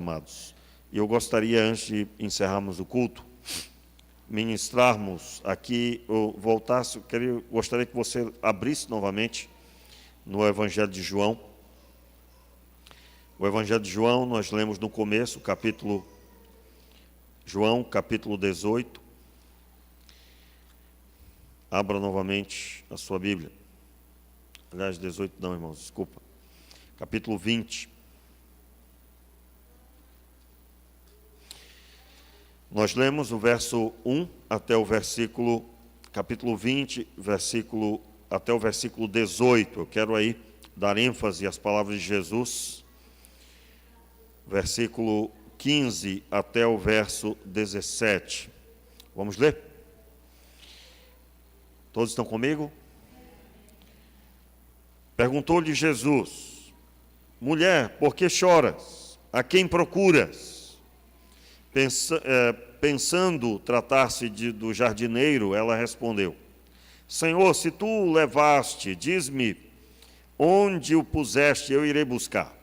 amados. E eu gostaria, antes de encerrarmos o culto, ministrarmos aqui, ou voltasse, gostaria que você abrisse novamente no Evangelho de João. O Evangelho de João, nós lemos no começo, João, capítulo 18. Abra novamente a sua Bíblia. Aliás, 18 não, irmãos, desculpa. Capítulo 20. Nós lemos o verso 1 até o versículo, capítulo 20, até o versículo 18. Eu quero aí dar ênfase às palavras de Jesus. Versículo 15 até o verso 17. Vamos ler? Todos estão comigo? Perguntou-lhe Jesus: mulher, por que choras? A quem procuras? Pensando tratar-se do jardineiro, ela respondeu: Senhor, se tu o levaste, diz-me onde o puseste, eu irei buscar.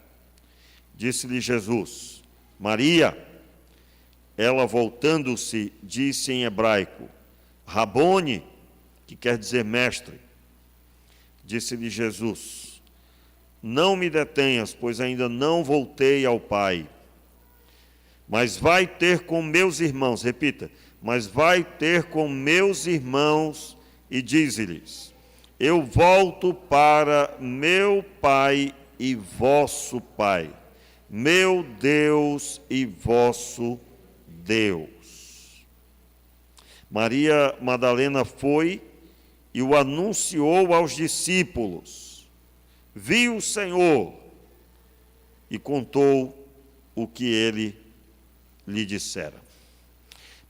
Disse-lhe Jesus: Maria. Ela, voltando-se, disse em hebraico: Rabone, que quer dizer mestre. Disse-lhe Jesus: não me detenhas, pois ainda não voltei ao Pai. Mas vai ter com meus irmãos, repita, mas vai ter com meus irmãos e dize-lhes: eu volto para meu Pai e vosso Pai, meu Deus e vosso Deus. Maria Madalena foi e o anunciou aos discípulos. Viu o Senhor e contou o que ele lhe dissera.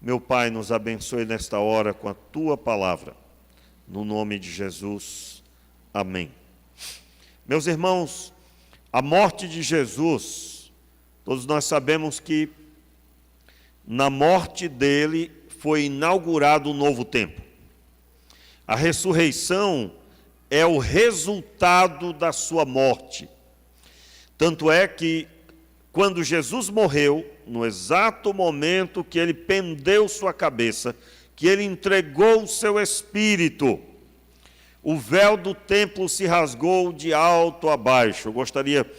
Meu Pai, nos abençoe nesta hora com a tua palavra. No nome de Jesus. Amém. Meus irmãos, a morte de Jesus, todos nós sabemos que na morte dele foi inaugurado um novo tempo. A ressurreição é o resultado da sua morte. Tanto é que, quando Jesus morreu, no exato momento que ele pendeu sua cabeça, que ele entregou o seu espírito, o véu do templo se rasgou de alto a baixo. Eu gostaria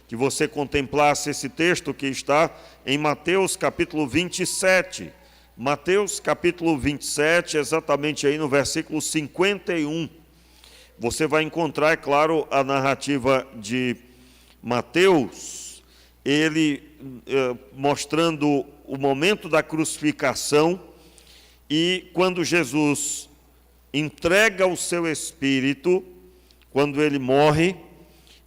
que você contemplasse esse texto que está em Mateus capítulo 27. Mateus capítulo 27, exatamente aí no versículo 51. Você vai encontrar, é claro, a narrativa de Mateus, ele mostrando o momento da crucificação e quando Jesus entrega o seu espírito, quando ele morre,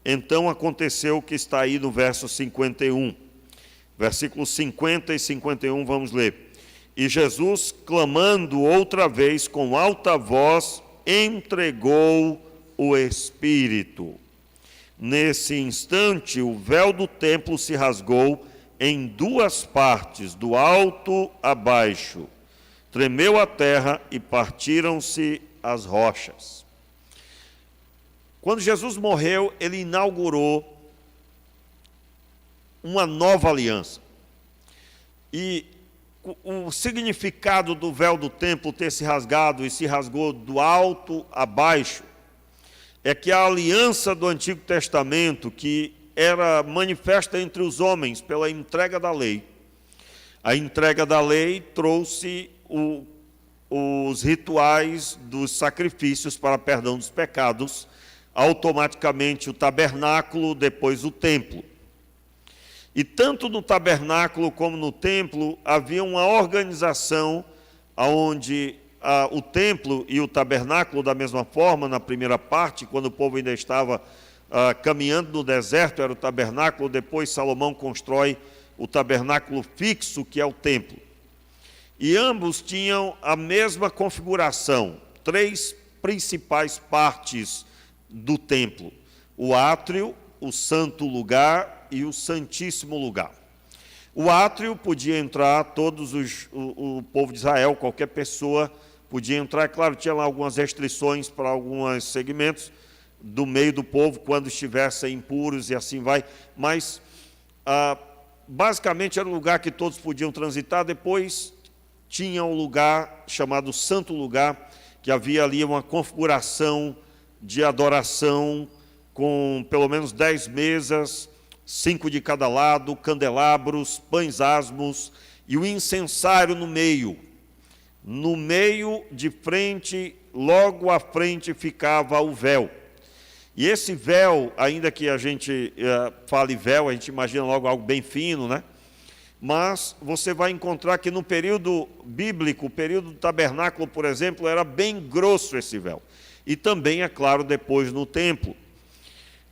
então aconteceu o que está aí no verso 51. Versículos 50 e 51, vamos ler. E Jesus, clamando outra vez com alta voz, entregou o Espírito. Nesse instante, o véu do templo se rasgou em duas partes, do alto a baixo. Tremeu a terra e partiram-se as rochas. Quando Jesus morreu, ele inaugurou uma nova aliança. E o significado do véu do templo ter se rasgado e se rasgou do alto a baixo é que a aliança do Antigo Testamento, que era manifesta entre os homens pela entrega da lei, a entrega da lei trouxe os rituais dos sacrifícios para perdão dos pecados, automaticamente o tabernáculo, depois o templo. E tanto no tabernáculo como no templo havia uma organização onde o templo e o tabernáculo, da mesma forma, na primeira parte, quando o povo ainda estava caminhando no deserto, era o tabernáculo, depois Salomão constrói o tabernáculo fixo, que é o templo. E ambos tinham a mesma configuração, três principais partes do templo: o átrio, o santo lugar e o santíssimo lugar. O átrio podia entrar o povo de Israel, qualquer pessoa podia entrar. Claro, tinha lá algumas restrições para alguns segmentos do meio do povo, quando estivessem impuros e assim vai, mas basicamente era o lugar que todos podiam transitar. Depois tinha um lugar chamado Santo Lugar, que havia ali uma configuração de adoração com pelo menos 10 mesas, 5 de cada lado, candelabros, pães asmos e o incensário no meio. No meio, de frente, logo à frente, ficava o véu. E esse véu, ainda que a gente fale véu, a gente imagina logo algo bem fino, né? Mas você vai encontrar que no período bíblico, o período do tabernáculo, por exemplo, era bem grosso esse véu. E também, é claro, depois no templo.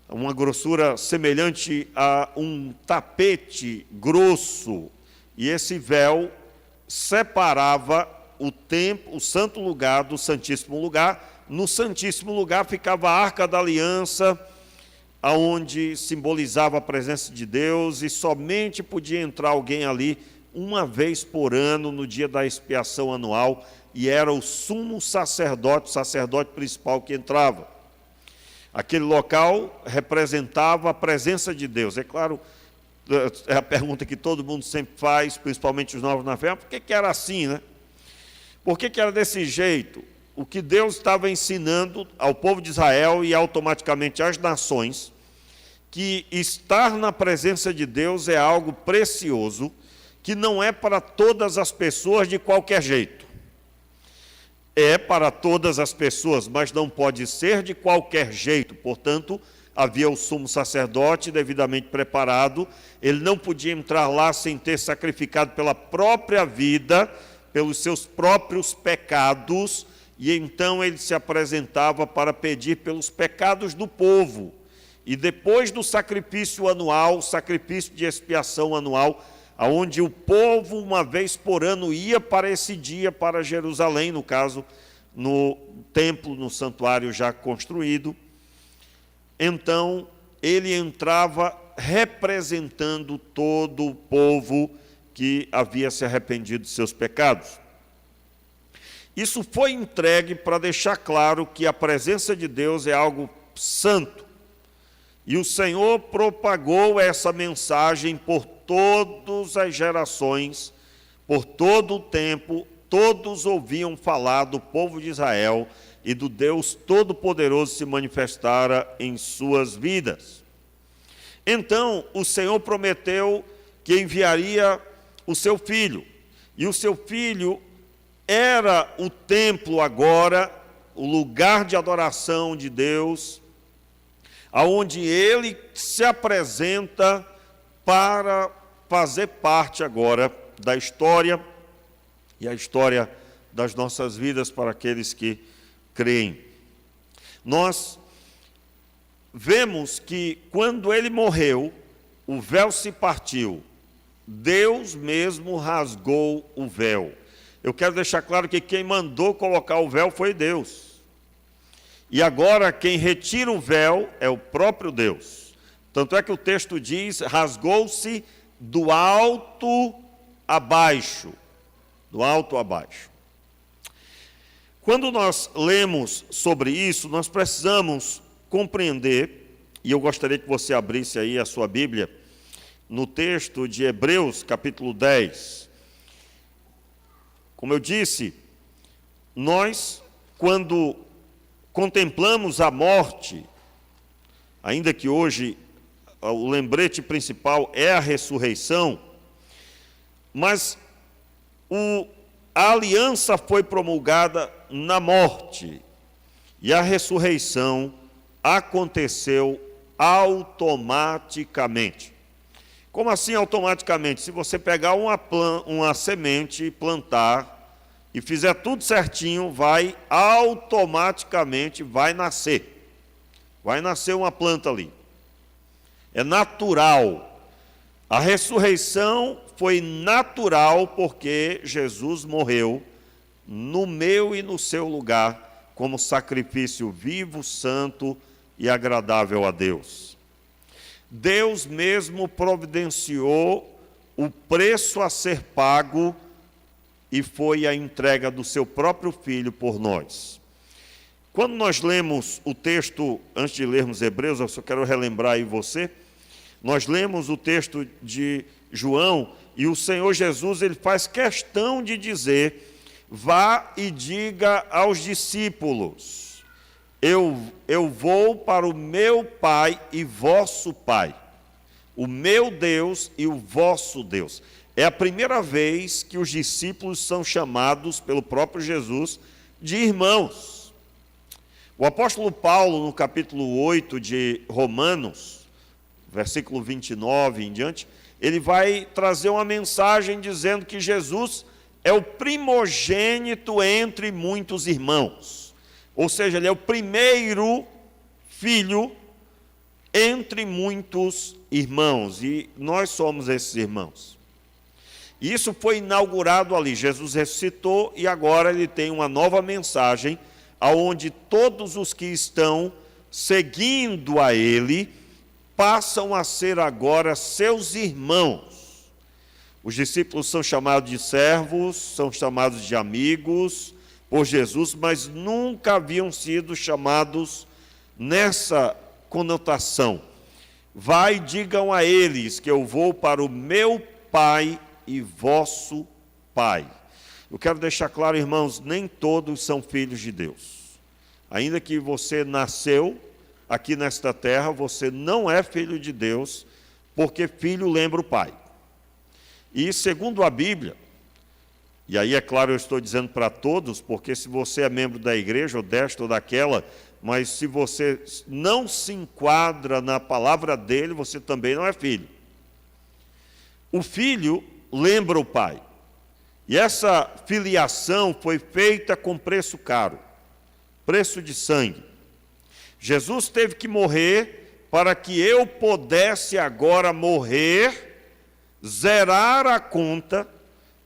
Uma grossura semelhante a um tapete grosso. E esse véu separava o santo lugar do Santíssimo Lugar. No Santíssimo Lugar ficava a Arca da Aliança, aonde simbolizava a presença de Deus, e somente podia entrar alguém ali uma vez por ano, no dia da expiação anual, e era o sumo sacerdote, o sacerdote principal que entrava. Aquele local representava a presença de Deus. É claro, é a pergunta que todo mundo sempre faz, principalmente os novos na fé: por que era assim, né? Por que era desse jeito? O que Deus estava ensinando ao povo de Israel e automaticamente às nações, que estar na presença de Deus é algo precioso, que não é para todas as pessoas de qualquer jeito. É para todas as pessoas, mas não pode ser de qualquer jeito. Portanto, havia o sumo sacerdote devidamente preparado, ele não podia entrar lá sem ter sacrificado pela própria vida, pelos seus próprios pecados, e então ele se apresentava para pedir pelos pecados do povo. E depois do sacrifício anual, sacrifício de expiação anual, onde o povo, uma vez por ano, ia para esse dia, para Jerusalém, no caso, no templo, no santuário já construído, então ele entrava representando todo o povo que havia se arrependido de seus pecados. Isso foi entregue para deixar claro que a presença de Deus é algo santo. E o Senhor propagou essa mensagem por todas as gerações, por todo o tempo. Todos ouviam falar do povo de Israel e do Deus Todo-Poderoso se manifestara em suas vidas. Então, o Senhor prometeu que enviaria o seu Filho. E o seu Filho era o templo agora, o lugar de adoração de Deus, aonde ele se apresenta para fazer parte agora da história, e a história das nossas vidas para aqueles que creem. Nós vemos que quando ele morreu, o véu se partiu, Deus mesmo rasgou o véu. Eu quero deixar claro que quem mandou colocar o véu foi Deus. E agora quem retira o véu é o próprio Deus. Tanto é que o texto diz: rasgou-se do alto abaixo. Do alto abaixo. Quando nós lemos sobre isso, nós precisamos compreender, e eu gostaria que você abrisse aí a sua Bíblia, no texto de Hebreus, capítulo 10. Como eu disse, nós, quando contemplamos a morte, ainda que hoje o lembrete principal é a ressurreição, mas a aliança foi promulgada na morte e a ressurreição aconteceu automaticamente. Como assim automaticamente? Se você pegar uma semente e plantar e fizer tudo certinho, automaticamente vai nascer. Vai nascer uma planta ali. É natural. A ressurreição foi natural porque Jesus morreu no meu e no seu lugar como sacrifício vivo, santo e agradável a Deus. Deus mesmo providenciou o preço a ser pago e foi a entrega do seu próprio Filho por nós. Quando nós lemos o texto, antes de lermos Hebreus, eu só quero relembrar aí você, nós lemos o texto de João, e o Senhor Jesus ele faz questão de dizer: vá e diga aos discípulos, eu vou para o meu Pai e vosso Pai, o meu Deus e o vosso Deus. É a primeira vez que os discípulos são chamados pelo próprio Jesus de irmãos. O apóstolo Paulo, no capítulo 8 de Romanos, versículo 29 em diante, ele vai trazer uma mensagem dizendo que Jesus é o primogênito entre muitos irmãos. Ou seja, ele é o primeiro filho entre muitos irmãos, e nós somos esses irmãos. E isso foi inaugurado ali. Jesus ressuscitou e agora ele tem uma nova mensagem, aonde todos os que estão seguindo a ele passam a ser agora seus irmãos. Os discípulos são chamados de servos, são chamados de amigos por Jesus, mas nunca haviam sido chamados nessa conotação. Vai, digam a eles que eu vou para o meu Pai e vosso Pai. Eu quero deixar claro, irmãos, nem todos são filhos de Deus. Ainda que você nasceu aqui nesta terra, você não é filho de Deus, porque filho lembra o pai. E segundo a Bíblia, e aí é claro, eu estou dizendo para todos, porque se você é membro da igreja, ou desta ou daquela, mas se você não se enquadra na palavra dele, você também não é filho. O filho lembra o pai. E essa filiação foi feita com preço caro, preço de sangue. Jesus teve que morrer para que eu pudesse agora morrer, zerar a conta,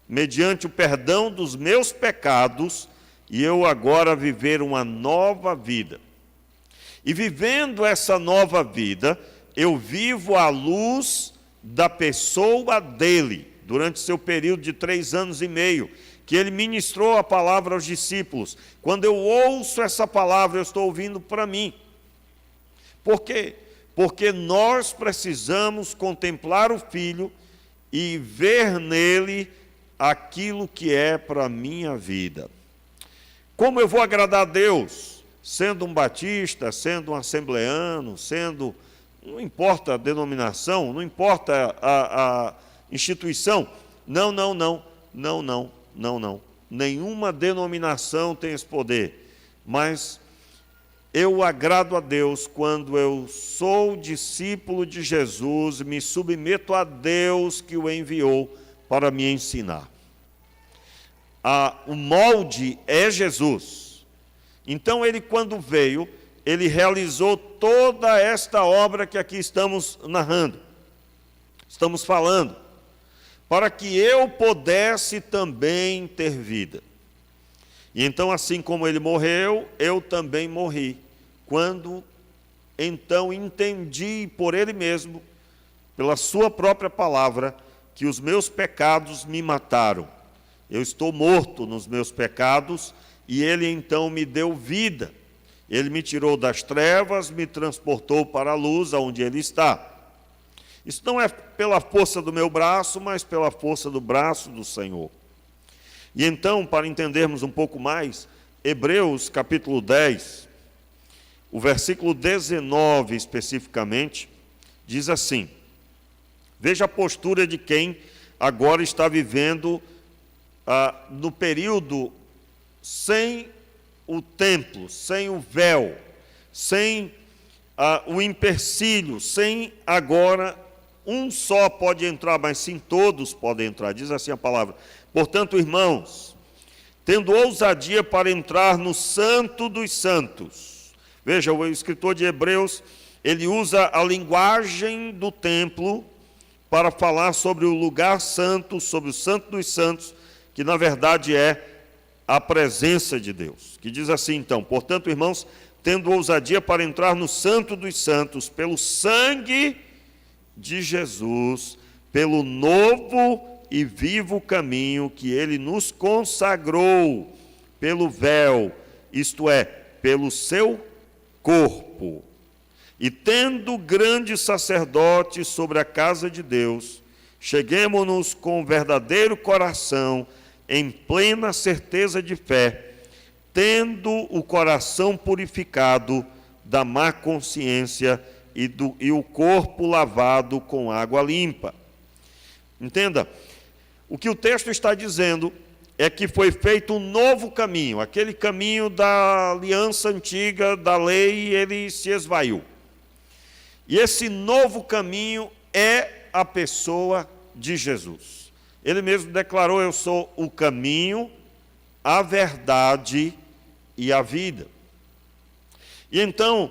mediante o perdão dos meus pecados, e eu agora viver uma nova vida. E vivendo essa nova vida, eu vivo à luz da pessoa dele, durante seu período de 3 anos e meio, que ele ministrou a palavra aos discípulos. Quando eu ouço essa palavra, eu estou ouvindo para mim. Por quê? Porque nós precisamos contemplar o Filho e ver nele aquilo que é para a minha vida. Como eu vou agradar a Deus? Sendo um batista, sendo um assembleano, não importa a denominação, não importa a instituição. Não. Nenhuma denominação tem esse poder. Mas eu agrado a Deus quando eu sou discípulo de Jesus, me submeto a Deus que o enviou para me ensinar. O molde é Jesus. Então ele, quando veio, ele realizou toda esta obra que aqui estamos narrando, estamos falando, para que eu pudesse também ter vida. E então, assim como ele morreu, eu também morri, quando então entendi por ele mesmo, pela sua própria palavra, que os meus pecados me mataram. Eu estou morto nos meus pecados, e ele então me deu vida. Ele me tirou das trevas, me transportou para a luz, aonde ele está. Isso não é pela força do meu braço, mas pela força do braço do Senhor. E então, para entendermos um pouco mais, Hebreus capítulo 10, o versículo 19 especificamente, diz assim: veja a postura de quem agora está vivendo no período sem o templo, sem o véu, sem o empecilho, sem agora um só pode entrar, mas sim todos podem entrar. Diz assim a palavra: portanto, irmãos, tendo ousadia para entrar no Santo dos Santos. Veja, o escritor de Hebreus, ele usa a linguagem do templo para falar sobre o lugar santo, sobre o Santo dos Santos, que na verdade é a presença de Deus. Que diz assim então: portanto, irmãos, tendo ousadia para entrar no Santo dos Santos, pelo sangue de Jesus, pelo novo e vivo caminho que ele nos consagrou, pelo véu, isto é, pelo seu corpo. E tendo grande sacerdote sobre a casa de Deus, cheguemo-nos com verdadeiro coração, em plena certeza de fé, tendo o coração purificado da má consciência e o corpo lavado com água limpa. Entenda, o que o texto está dizendo é que foi feito um novo caminho, aquele caminho da aliança antiga, da lei, ele se esvaiu. E esse novo caminho é a pessoa de Jesus. Ele mesmo declarou: eu sou o caminho, a verdade e a vida. E então,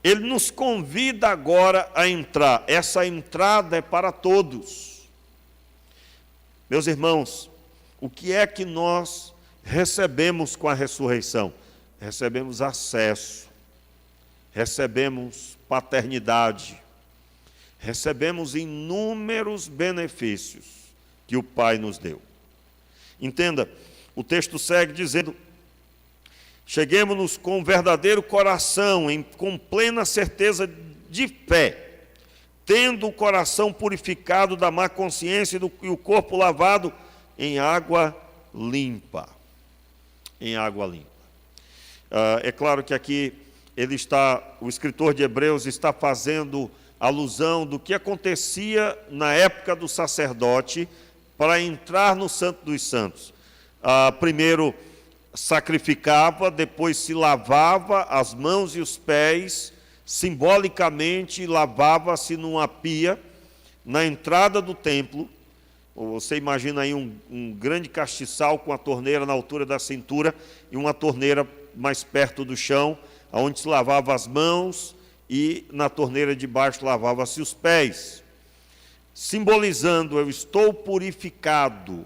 ele nos convida agora a entrar. Essa entrada é para todos. Meus irmãos, o que é que nós recebemos com a ressurreição? Recebemos acesso, recebemos paternidade, recebemos inúmeros benefícios que o Pai nos deu. Entenda, o texto segue dizendo: cheguemo-nos com verdadeiro coração, com plena certeza de fé, tendo o coração purificado da má consciência e o corpo lavado em água limpa. Em água limpa. É claro que aqui o escritor de Hebreus está fazendo alusão do que acontecia na época do sacerdote para entrar no Santo dos Santos. Primeiro sacrificava, depois se lavava as mãos e os pés, simbolicamente lavava-se numa pia na entrada do templo. Você imagina aí um grande castiçal com a torneira na altura da cintura e uma torneira mais perto do chão, onde se lavava as mãos, e na torneira de baixo lavava-se os pés, simbolizando: eu estou purificado.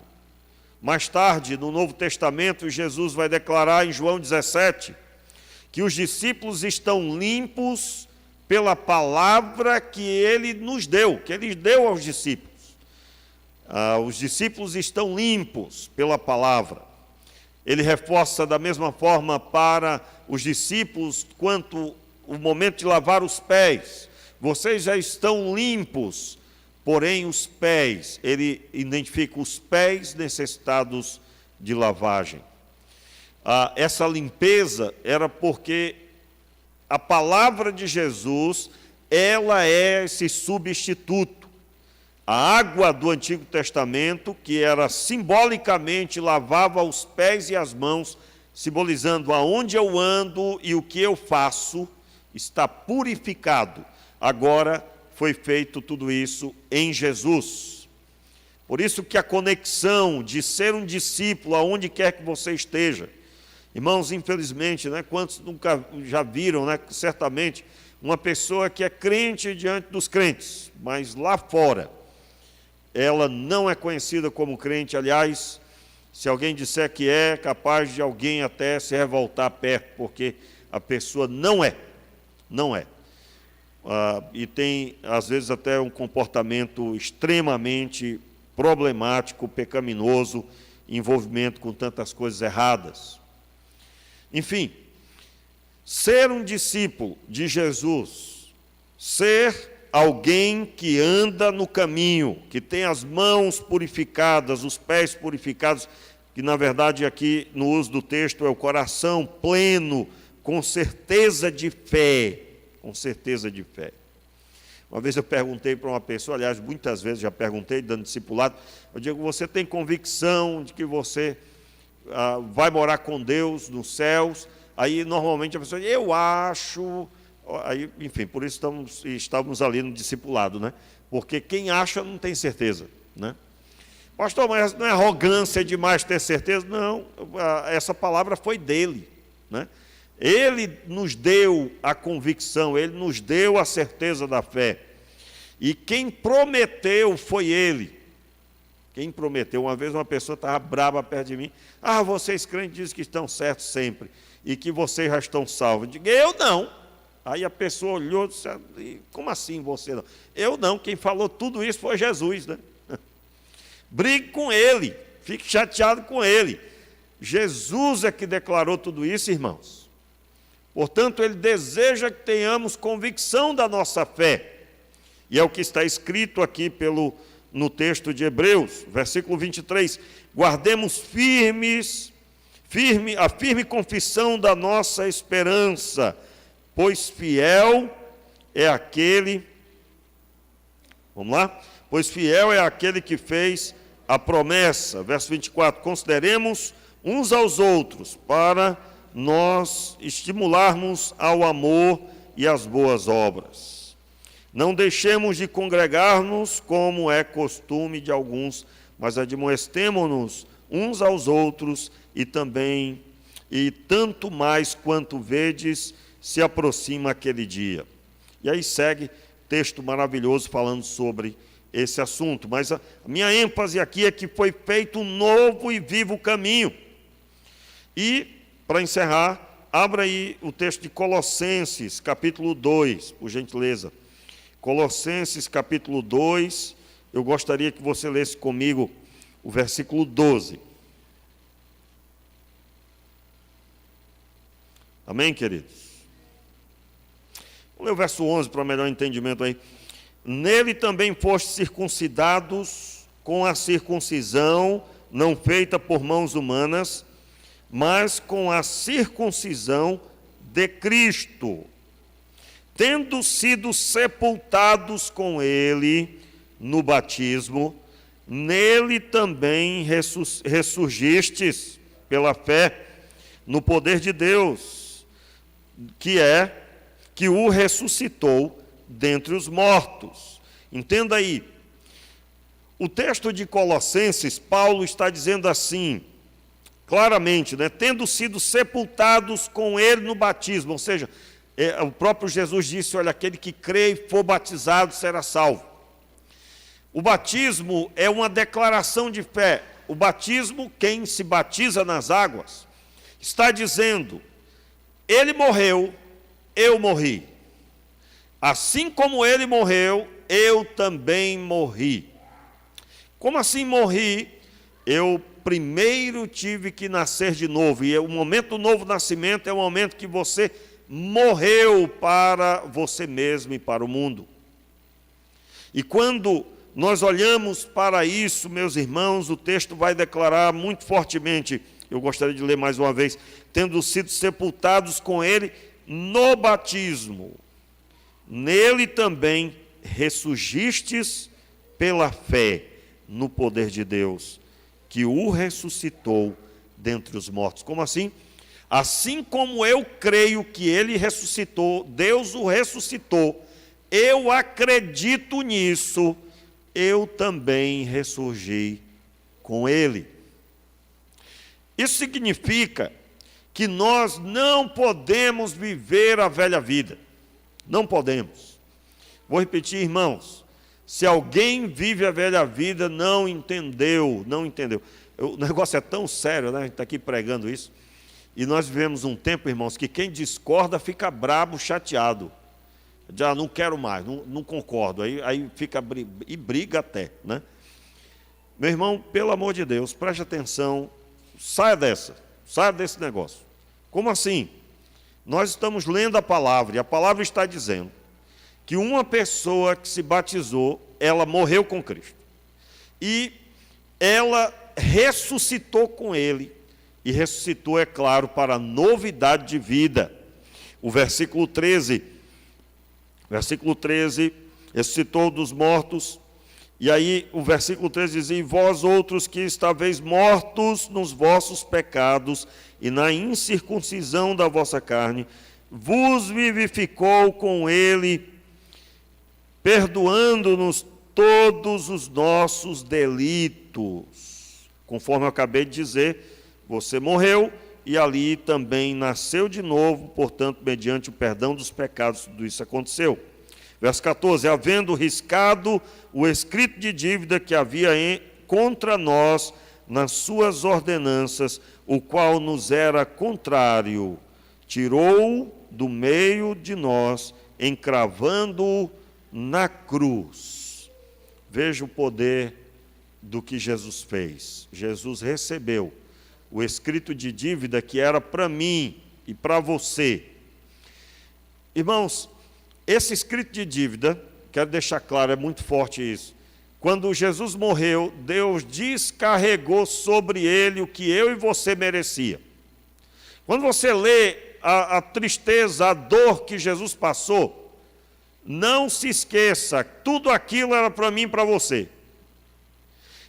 Mais tarde, no Novo Testamento, Jesus vai declarar em João 17 que os discípulos estão limpos pela palavra que ele nos deu, que ele deu aos discípulos. Os discípulos estão limpos pela palavra. Ele reforça da mesma forma para os discípulos quanto o momento de lavar os pés. Vocês já estão limpos, porém os pés, ele identifica os pés necessitados de lavagem. Essa limpeza era porque a palavra de Jesus, ela é esse substituto. A água do Antigo Testamento, que era simbolicamente lavava os pés e as mãos, simbolizando aonde eu ando e o que eu faço, está purificado. Agora foi feito tudo isso em Jesus. Por isso que a conexão de ser um discípulo aonde quer que você esteja, irmãos, infelizmente, quantos nunca já viram, certamente, uma pessoa que é crente diante dos crentes, mas lá fora ela não é conhecida como crente. Aliás, se alguém disser que é, capaz de alguém até se revoltar perto, porque a pessoa não é. E tem, às vezes, até um comportamento extremamente problemático, pecaminoso, envolvimento com tantas coisas erradas. Enfim, ser um discípulo de Jesus, ser alguém que anda no caminho, que tem as mãos purificadas, os pés purificados, que na verdade aqui no uso do texto é o coração pleno, com certeza de fé, com certeza de fé. Uma vez eu perguntei para uma pessoa, aliás, muitas vezes já perguntei, dando discipulado, eu digo: você tem convicção de que você vai morar com Deus nos céus? Aí normalmente a pessoa diz: eu acho. Aí, enfim, por isso estamos ali no discipulado, Porque quem acha não tem certeza, Pastor, mas não é arrogância demais ter certeza? Não, essa palavra foi dele, Ele nos deu a convicção, ele nos deu a certeza da fé. E quem prometeu foi ele. Quem prometeu? Uma vez uma pessoa estava brava perto de mim: vocês crentes dizem que estão certos sempre e que vocês já estão salvos. Eu digo: eu não. Aí a pessoa olhou e disse: como assim você não? Eu não, quem falou tudo isso foi Jesus, Brigue com ele, fique chateado com ele. Jesus é que declarou tudo isso, irmãos. Portanto, ele deseja que tenhamos convicção da nossa fé. E é o que está escrito aqui pelo no texto de Hebreus, versículo 23, guardemos a firme confissão da nossa esperança, pois fiel é aquele, vamos lá? Pois fiel é aquele que fez a promessa. Verso 24, consideremos uns aos outros para nós estimularmos ao amor e às boas obras. Não deixemos de congregar-nos como é costume de alguns, mas admoestemo-nos uns aos outros e tanto mais quanto vedes se aproxima aquele dia. E aí segue texto maravilhoso falando sobre esse assunto, mas a minha ênfase aqui é que foi feito um novo e vivo caminho. E, para encerrar, abra aí o texto de Colossenses, capítulo 2, por gentileza. Colossenses, capítulo 2, eu gostaria que você lesse comigo o versículo 12. Amém, queridos? Vamos ler o verso 11 para melhor entendimento aí. Nele também fostes circuncidados com a circuncisão não feita por mãos humanas, mas com a circuncisão de Cristo, tendo sido sepultados com ele no batismo, nele também ressurgistes pela fé no poder de Deus, que o ressuscitou dentre os mortos. Entenda aí, o texto de Colossenses, Paulo está dizendo assim, claramente, né? Tendo sido sepultados com ele no batismo, ou seja, o próprio Jesus disse, olha, aquele que crê e for batizado será salvo. O batismo é uma declaração de fé. O batismo, quem se batiza nas águas, está dizendo, ele morreu, eu morri. Assim como ele morreu, eu também morri. Como assim morri? Eu primeiro tive que nascer de novo. E o momento do novo nascimento é o momento que você morreu para você mesmo e para o mundo. E quando nós olhamos para isso, meus irmãos, o texto vai declarar muito fortemente, eu gostaria de ler mais uma vez, tendo sido sepultados com ele no batismo, nele também ressurgistes pela fé no poder de Deus, que o ressuscitou dentre os mortos. Como assim? Assim como eu creio que ele ressuscitou, Deus o ressuscitou, eu acredito nisso, eu também ressurgi com ele. Isso significa que nós não podemos viver a velha vida. Não podemos. Vou repetir, irmãos. Se alguém vive a velha vida, não entendeu. O negócio é tão sério, né? A gente está aqui pregando isso. E nós vivemos um tempo, irmãos, que quem discorda fica brabo, chateado. Já não quero mais, não concordo. Aí fica e briga até, né? Meu irmão, pelo amor de Deus, preste atenção. Saia desse negócio. Como assim? Nós estamos lendo a palavra, e a palavra está dizendo que uma pessoa que se batizou, ela morreu com Cristo. E ela ressuscitou com ele, e ressuscitou, é claro, para novidade de vida. O versículo 13, ressuscitou dos mortos, e aí o versículo 13 diz, e vós outros que estáveis mortos nos vossos pecados e na incircuncisão da vossa carne, vos vivificou com ele, perdoando-nos todos os nossos delitos. Conforme eu acabei de dizer, você morreu e ali também nasceu de novo, portanto, mediante o perdão dos pecados, tudo isso aconteceu. Verso 14, havendo riscado o escrito de dívida que havia contra nós nas suas ordenanças, o qual nos era contrário, tirou do meio de nós, encravando-o na cruz. Veja o poder do que Jesus fez. Jesus recebeu o escrito de dívida que era para mim e para você. Irmãos, esse escrito de dívida, quero deixar claro, é muito forte isso, quando Jesus morreu, Deus descarregou sobre ele o que eu e você merecia. Quando você lê a tristeza, a dor que Jesus passou, não se esqueça, tudo aquilo era para mim e para você.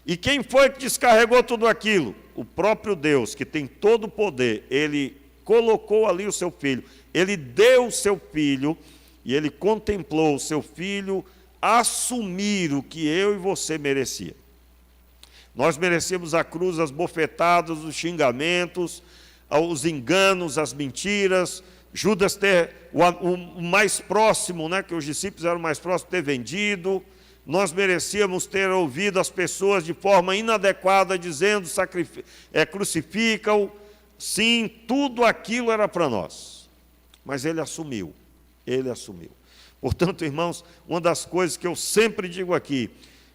E quem foi que descarregou tudo aquilo? O próprio Deus, que tem todo o poder. Ele colocou ali o seu filho, ele deu o seu filho, e ele contemplou o seu filho assumir o que eu e você merecia. Nós merecíamos a cruz, as bofetadas, os xingamentos, os enganos, as mentiras, Judas ter o mais próximo, né, que os discípulos eram mais próximos, ter vendido. Nós merecíamos ter ouvido as pessoas de forma inadequada, dizendo, crucifica-o. Sim, tudo aquilo era para nós. Mas ele assumiu. Portanto, irmãos, uma das coisas que eu sempre digo aqui,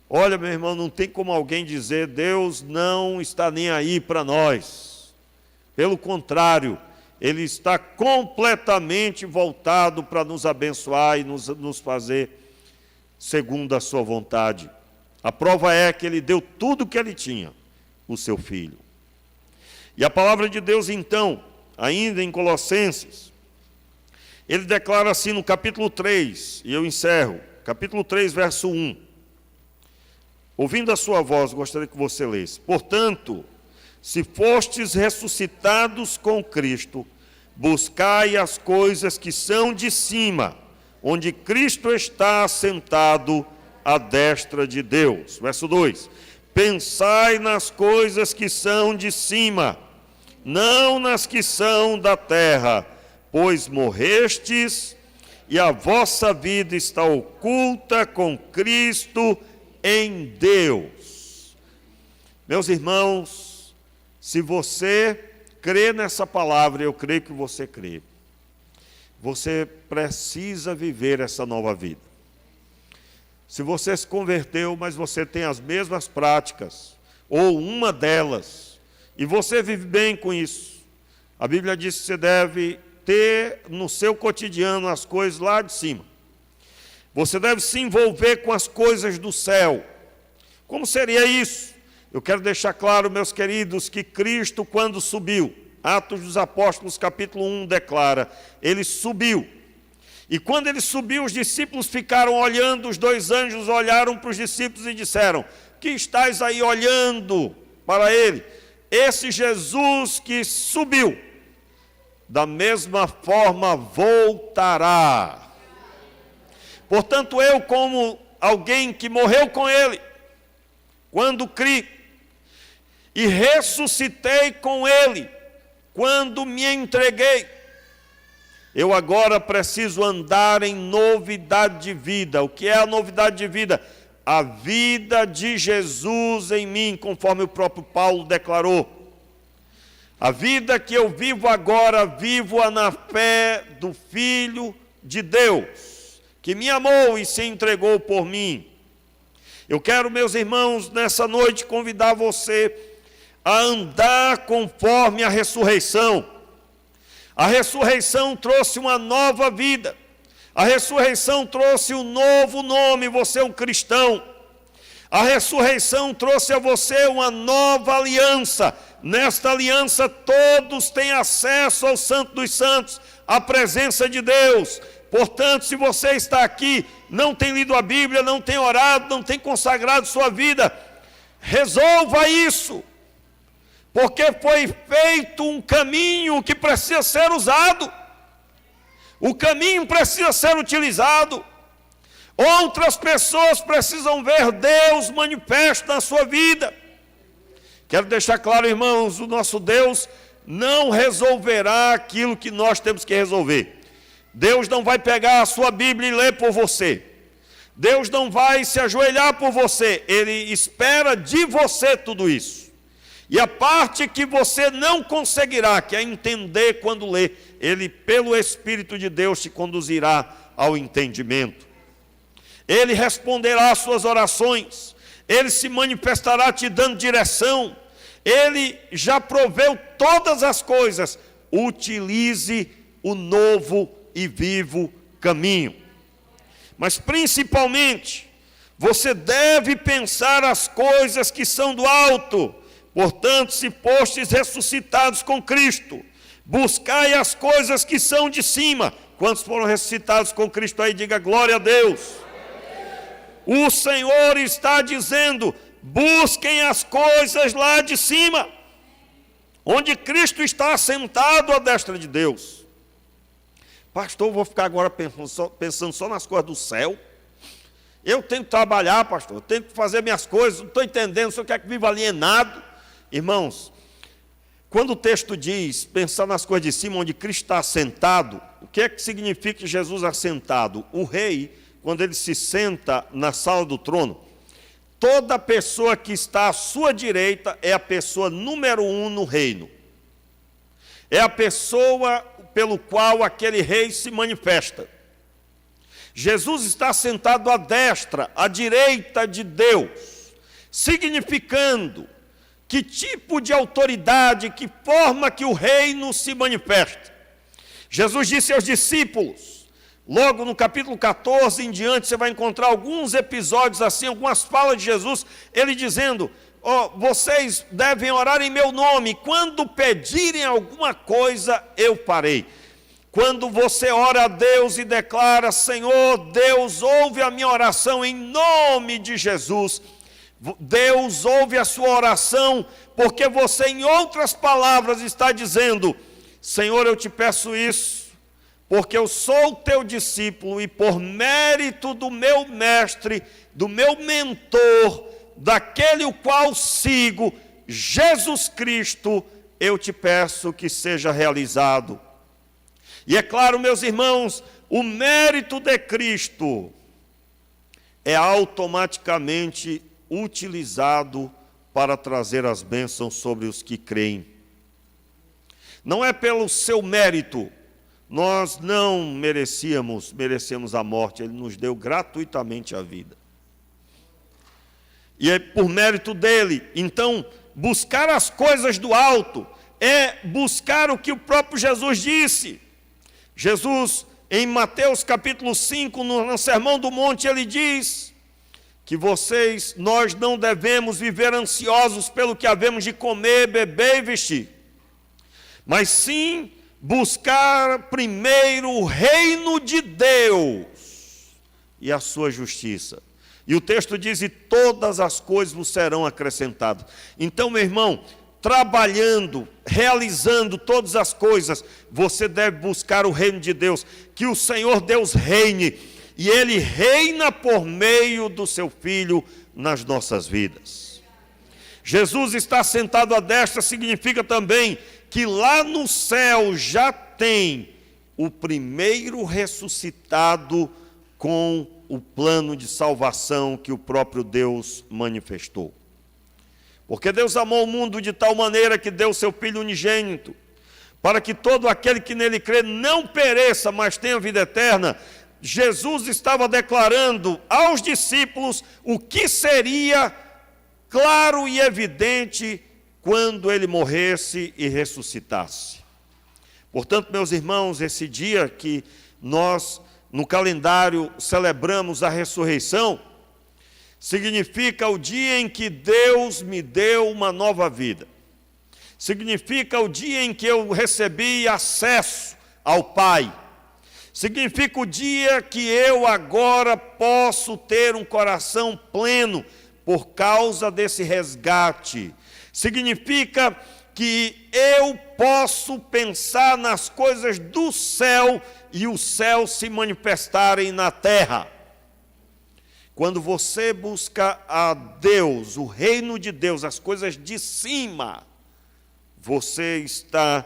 olha, meu irmão, não tem como alguém dizer, Deus não está nem aí para nós. Pelo contrário, Ele está completamente voltado para nos abençoar e nos fazer segundo a sua vontade. A prova é que Ele deu tudo o que Ele tinha, o seu Filho. E a palavra de Deus, então, ainda em Colossenses, ele declara assim no capítulo 3, e eu encerro, capítulo 3, verso 1. Ouvindo a sua voz, gostaria que você lesse. Portanto, se fostes ressuscitados com Cristo, buscai as coisas que são de cima, onde Cristo está assentado à destra de Deus. Verso 2. Pensai nas coisas que são de cima, não nas que são da terra, pois morrestes e a vossa vida está oculta com Cristo em Deus. Meus irmãos, se você crê nessa palavra, eu creio que você crê, você precisa viver essa nova vida. Se você se converteu, mas você tem as mesmas práticas, ou uma delas, e você vive bem com isso, a Bíblia diz que você deve ter no seu cotidiano as coisas lá de cima. Você deve se envolver com as coisas do céu. Como seria isso? Eu quero deixar claro, meus queridos, que Cristo, quando subiu, Atos dos Apóstolos, capítulo 1, declara, ele subiu. E quando ele subiu, os discípulos ficaram olhando, os dois anjos olharam para os discípulos e disseram, que estáis aí olhando para ele? Esse Jesus que subiu, da mesma forma voltará. Portanto, eu, como alguém que morreu com ele, quando criei, e ressuscitei com ele, quando me entreguei, eu agora preciso andar em novidade de vida. O que é a novidade de vida? A vida de Jesus em mim, conforme o próprio Paulo declarou. A vida que eu vivo agora, vivo-a na fé do Filho de Deus, que me amou e se entregou por mim. Eu quero, meus irmãos, nessa noite convidar você a andar conforme a ressurreição. A ressurreição trouxe uma nova vida. A ressurreição trouxe um novo nome, você é um cristão. A ressurreição trouxe a você uma nova aliança. Nesta aliança todos têm acesso ao Santo dos Santos, à presença de Deus. Portanto, se você está aqui, não tem lido a Bíblia, não tem orado, não tem consagrado sua vida, resolva isso. Porque foi feito um caminho que precisa ser usado. O caminho precisa ser utilizado. Outras pessoas precisam ver Deus manifesto na sua vida. Quero deixar claro, irmãos, o nosso Deus não resolverá aquilo que nós temos que resolver. Deus não vai pegar a sua Bíblia e ler por você. Deus não vai se ajoelhar por você. Ele espera de você tudo isso. E a parte que você não conseguirá, que é entender quando lê, Ele, pelo Espírito de Deus, te conduzirá ao entendimento. Ele responderá às suas orações. Ele se manifestará te dando direção. Ele já proveu todas as coisas. Utilize o novo e vivo caminho. Mas principalmente, Você deve pensar as coisas que são do alto. Portanto, se fostes ressuscitados com Cristo, buscai as coisas que são de cima. Quantos foram ressuscitados com Cristo aí? Diga glória a Deus. O Senhor está dizendo: busquem as coisas lá de cima, onde Cristo está assentado à destra de Deus. Pastor, eu vou ficar agora pensando só nas coisas do céu? Eu tenho que trabalhar, pastor, eu tenho que fazer minhas coisas, não estou entendendo, o senhor quer que viva alienado? Irmãos, quando o texto diz pensar nas coisas de cima, onde Cristo está assentado, o que é que significa Jesus assentado? O rei, quando ele se senta na sala do trono, toda pessoa que está à sua direita é a pessoa número 1 no reino. É a pessoa pelo qual aquele rei se manifesta. Jesus está sentado à destra, à direita de Deus, significando que tipo de autoridade, que forma que o reino se manifesta. Jesus disse aos discípulos, logo no capítulo 14 em diante, você vai encontrar alguns episódios assim, algumas falas de Jesus, ele dizendo: vocês devem orar em meu nome, quando pedirem alguma coisa, eu farei. Quando você ora a Deus e declara: Senhor, Deus, ouve a minha oração em nome de Jesus, Deus ouve a sua oração, porque você, em outras palavras, está dizendo: Senhor, eu te peço isso, porque eu sou teu discípulo e por mérito do meu mestre, do meu mentor, daquele o qual sigo, Jesus Cristo, eu te peço que seja realizado. E é claro, meus irmãos, o mérito de Cristo é automaticamente utilizado para trazer as bênçãos sobre os que creem. Não é pelo seu mérito, nós não merecemos a morte, Ele nos deu gratuitamente a vida. E é por mérito dele. Então, buscar as coisas do alto é buscar o que o próprio Jesus disse. Jesus, em Mateus capítulo 5, no Sermão do Monte, ele diz que nós não devemos viver ansiosos pelo que havemos de comer, beber e vestir, mas sim buscar primeiro o reino de Deus e a sua justiça. E o texto diz: e todas as coisas vos serão acrescentadas. Então, meu irmão, trabalhando, realizando todas as coisas, você deve buscar o reino de Deus, que o Senhor Deus reine, e Ele reina por meio do seu Filho nas nossas vidas. Jesus está sentado à destra, significa também que lá no céu já tem o primeiro ressuscitado com o plano de salvação que o próprio Deus manifestou. Porque Deus amou o mundo de tal maneira que deu seu Filho unigênito, para que todo aquele que nele crê não pereça, mas tenha vida eterna. Jesus estava declarando aos discípulos o que seria claro e evidente quando ele morresse e ressuscitasse. Portanto, meus irmãos, esse dia que nós, no calendário, celebramos a ressurreição, significa o dia em que Deus me deu uma nova vida. Significa o dia em que eu recebi acesso ao Pai. Significa o dia que eu agora posso ter um coração pleno por causa desse resgate. Significa que eu posso pensar nas coisas do céu e o céu se manifestarem na terra. Quando você busca a Deus, o reino de Deus, as coisas de cima, você está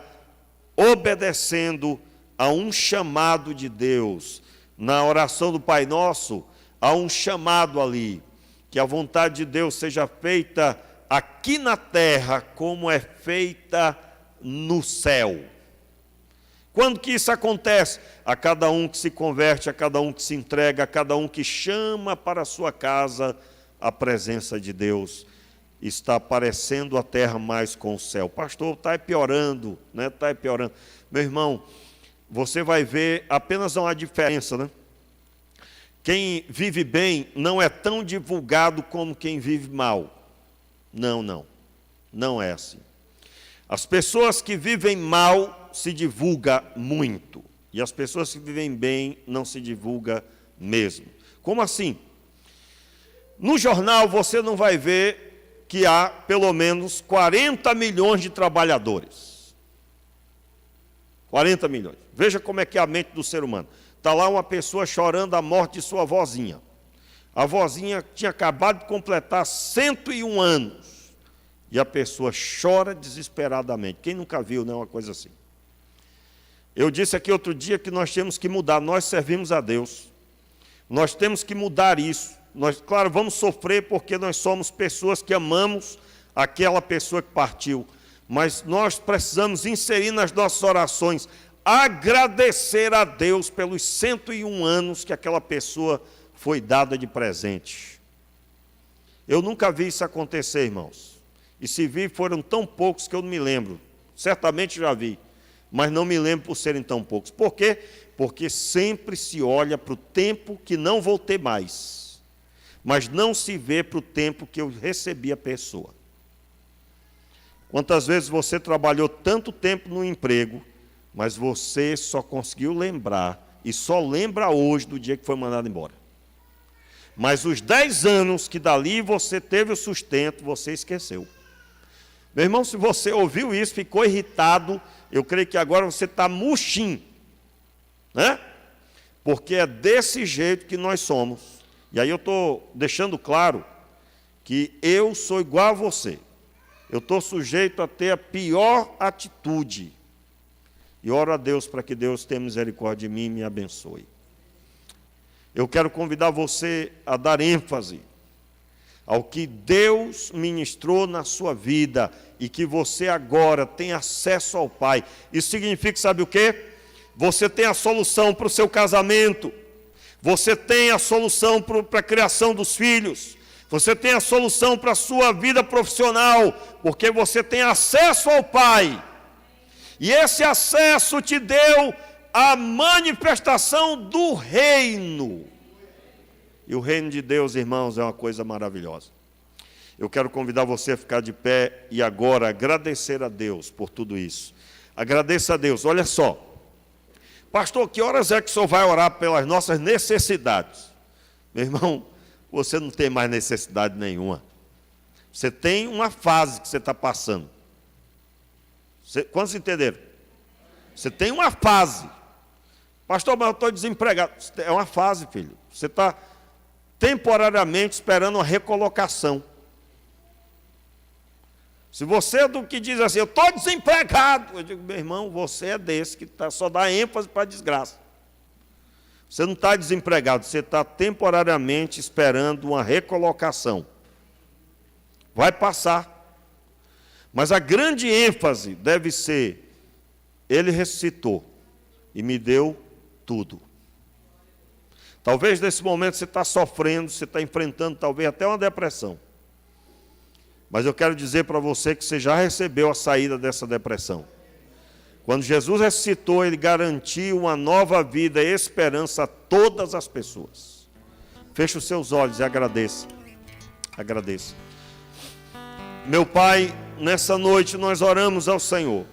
obedecendo a um chamado de Deus. Na oração do Pai Nosso, há um chamado ali, que a vontade de Deus seja feita aqui na terra, como é feita no céu. Quando que isso acontece? A cada um que se converte, a cada um que se entrega, a cada um que chama para a sua casa a presença de Deus. Está parecendo a terra mais com o céu. Pastor, está piorando, né? Está piorando. Meu irmão, você vai ver apenas uma diferença, né? quem vive bem não é tão divulgado como quem vive mal. Não é assim. As pessoas que vivem mal se divulgam muito, e as pessoas que vivem bem não se divulgam mesmo. Como assim? No jornal você não vai ver que há pelo menos 40 milhões de trabalhadores. 40 milhões. Veja como é que é a mente do ser humano. Está lá uma pessoa chorando a morte de sua vozinha. A vozinha tinha acabado de completar 101 anos. E a pessoa chora desesperadamente. Quem nunca viu, né, uma coisa assim? Eu disse aqui outro dia que nós temos que mudar. Nós servimos a Deus. Nós temos que mudar isso. Nós, claro, vamos sofrer porque nós somos pessoas que amamos aquela pessoa que partiu. Mas nós precisamos inserir nas nossas orações, agradecer a Deus pelos 101 anos que aquela pessoa foi dada de presente. Eu nunca vi isso acontecer, irmãos. E se vi, foram tão poucos que eu não me lembro. Certamente já vi, mas não me lembro por serem tão poucos. Por quê? Porque sempre se olha para o tempo que não vou ter mais, mas não se vê para o tempo que eu recebi a pessoa. Quantas vezes você trabalhou tanto tempo no emprego, mas você só conseguiu lembrar, e só lembra hoje do dia que foi mandado embora. Mas os 10 anos que dali você teve o sustento, você esqueceu. Meu irmão, se você ouviu isso, ficou irritado, eu creio que agora você está murchinho, né? Porque é desse jeito que nós somos. E aí eu estou deixando claro que eu sou igual a você. Eu estou sujeito a ter a pior atitude. E oro a Deus para que Deus tenha misericórdia de mim e me abençoe. Eu quero convidar você a dar ênfase ao que Deus ministrou na sua vida e que você agora tem acesso ao Pai. Isso significa, sabe o quê? Você tem a solução para o seu casamento, você tem a solução para a criação dos filhos, você tem a solução para a sua vida profissional, porque você tem acesso ao Pai. E esse acesso te deu a manifestação do reino. E o reino de Deus, irmãos, é uma coisa maravilhosa. Eu quero convidar você a ficar de pé e agora agradecer a Deus por tudo isso. Agradeça a Deus. Olha só. Pastor, que horas é que o senhor vai orar pelas nossas necessidades? Meu irmão, você não tem mais necessidade nenhuma. Você tem uma fase que você está passando. Quantos entenderam? Você tem uma fase. Pastor, mas eu estou desempregado. É uma fase, filho. Você está temporariamente esperando uma recolocação. Se você é do que diz assim, eu estou desempregado, eu digo, meu irmão, você é desse que só dá ênfase para a desgraça. Você não está desempregado, você está temporariamente esperando uma recolocação. Vai passar. Mas a grande ênfase deve ser, Ele ressuscitou e me deu tudo. Talvez nesse momento você está sofrendo, você está enfrentando talvez até uma depressão. Mas eu quero dizer para você que você já recebeu a saída dessa depressão. Quando Jesus ressuscitou, Ele garantiu uma nova vida e esperança a todas as pessoas. Feche os seus olhos e agradeça. Agradeça. Meu Pai, nessa noite nós oramos ao Senhor.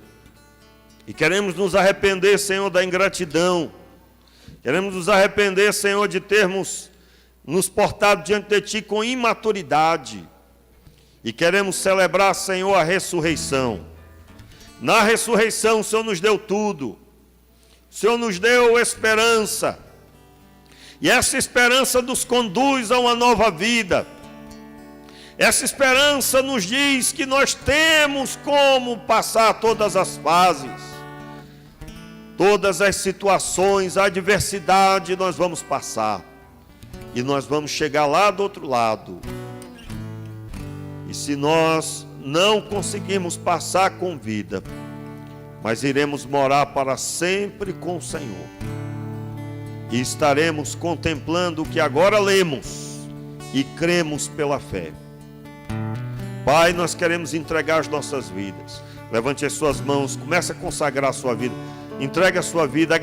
E queremos nos arrepender, Senhor, da ingratidão. Queremos nos arrepender, Senhor, de termos nos portado diante de Ti com imaturidade. E queremos celebrar, Senhor, a ressurreição. Na ressurreição, o Senhor nos deu tudo. O Senhor nos deu esperança. E essa esperança nos conduz a uma nova vida. Essa esperança nos diz que nós temos como passar todas as fases. Todas as situações, a adversidade, nós vamos passar. E nós vamos chegar lá do outro lado. E se nós não conseguirmos passar com vida, mas iremos morar para sempre com o Senhor. E estaremos contemplando o que agora lemos e cremos pela fé. Pai, nós queremos entregar as nossas vidas. Levante as suas mãos, comece a consagrar a sua vida. Entregue a sua vida.